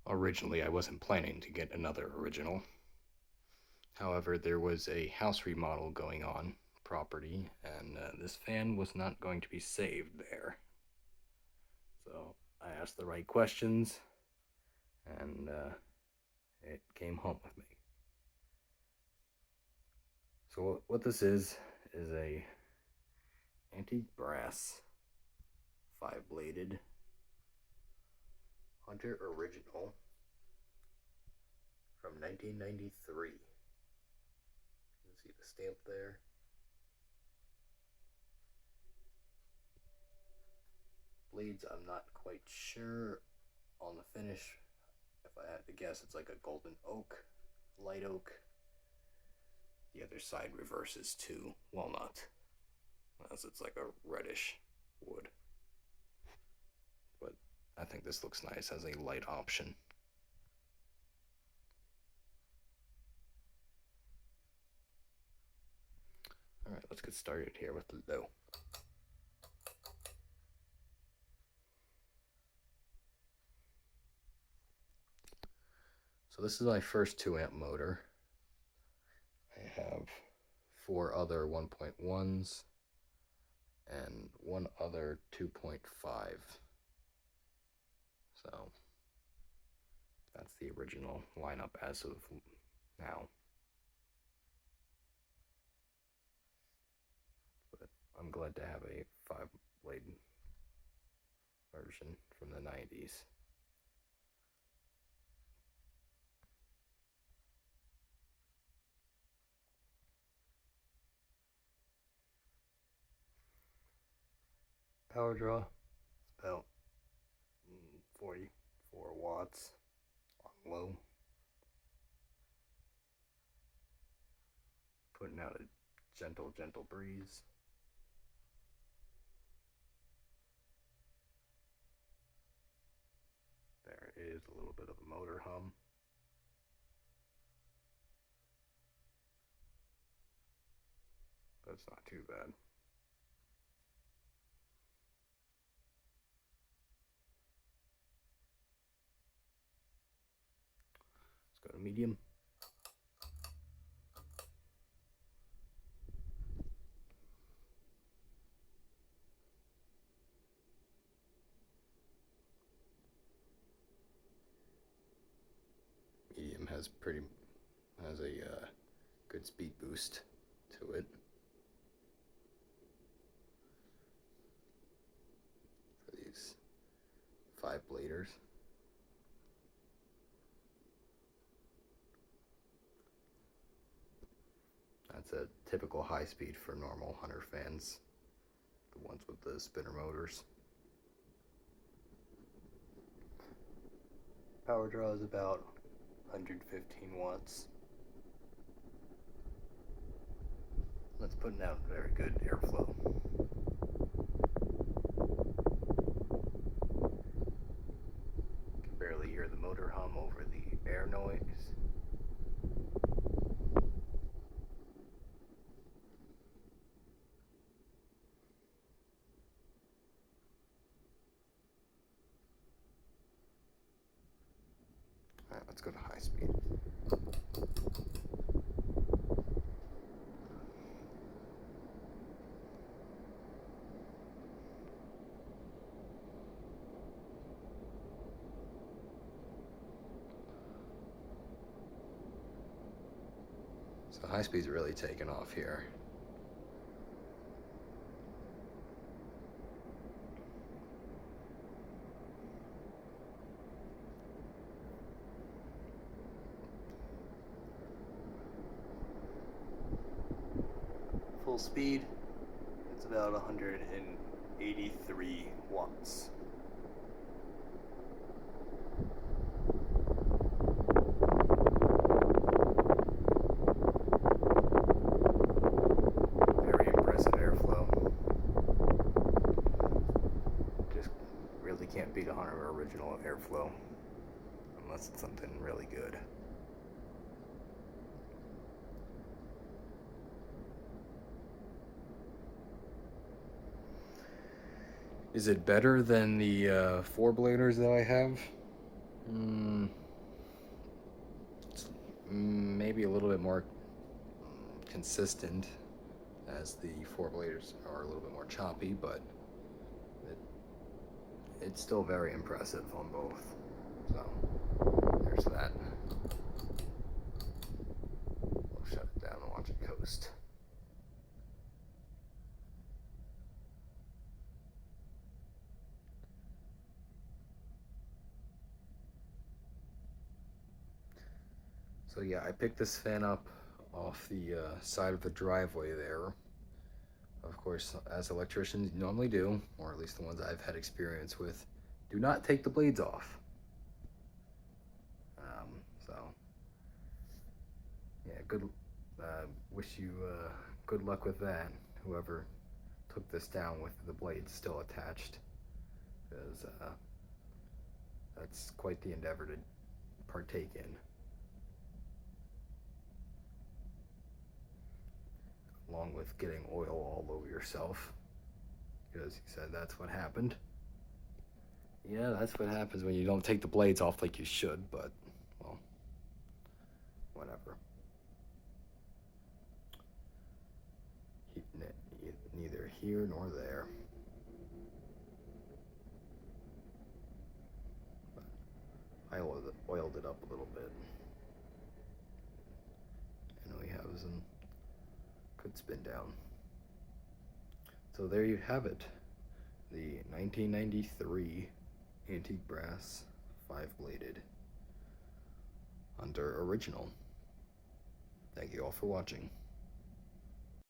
Originally, I wasn't planning to get another original. However, there was a house remodel going on property, and this fan was not going to be saved there. So I asked the right questions, and it came home with me. So what this is a antique brass 5-bladed Hunter original from 1993. You can see the stamp there. Blades, I'm not quite sure on the finish. If I had to guess, it's like a golden oak, light oak. The other side reverses to walnut, as it's like a reddish wood. But I think this looks nice as a light option. All right, let's get started here with the low. So this is my first 2-amp motor. I have 4 other 1.1s and 1 other 2.5. So that's the original lineup as of now. But I'm glad to have a 5-blade version from the 90s. Power draw is about 44 watts on low. Putting out a gentle breeze. There is a little bit of a motor hum. But it's not too bad. Let's go to medium. Medium has a good speed boost to it. For these 5-bladers. That's a typical high speed for normal Hunter fans, the ones with the spinner motors. Power draw is about 115 watts. That's putting out very good airflow. You can barely hear the motor hum over the air noise. Alright, let's go to high speed. So high speed's really taken off here. Full speed, it's about 183 watts. Very impressive airflow. Just really can't beat a Hunter original airflow unless it's something really good. Is it better than the 4-bladers that I have? It's maybe a little bit more consistent, as the 4-bladers are a little bit more choppy, but it's still very impressive on both. So there's that. We'll shut it down and watch it coast. So yeah, I picked this fan up off the side of the driveway there. Of course, as electricians normally do, or at least the ones I've had experience with, do not take the blades off. So yeah, wish you good luck with that, whoever took this down with the blades still attached, because that's quite the endeavor to partake in. Along with getting oil all over yourself, because he said that's what happened. Yeah, that's what happens when you don't take the blades off like you should, but, well, whatever. Neither here nor there. But I oiled it up a little bit. I know he has some good spin down. So there you have it. The 1993 antique brass 5-bladed Hunter original. Thank you all for watching.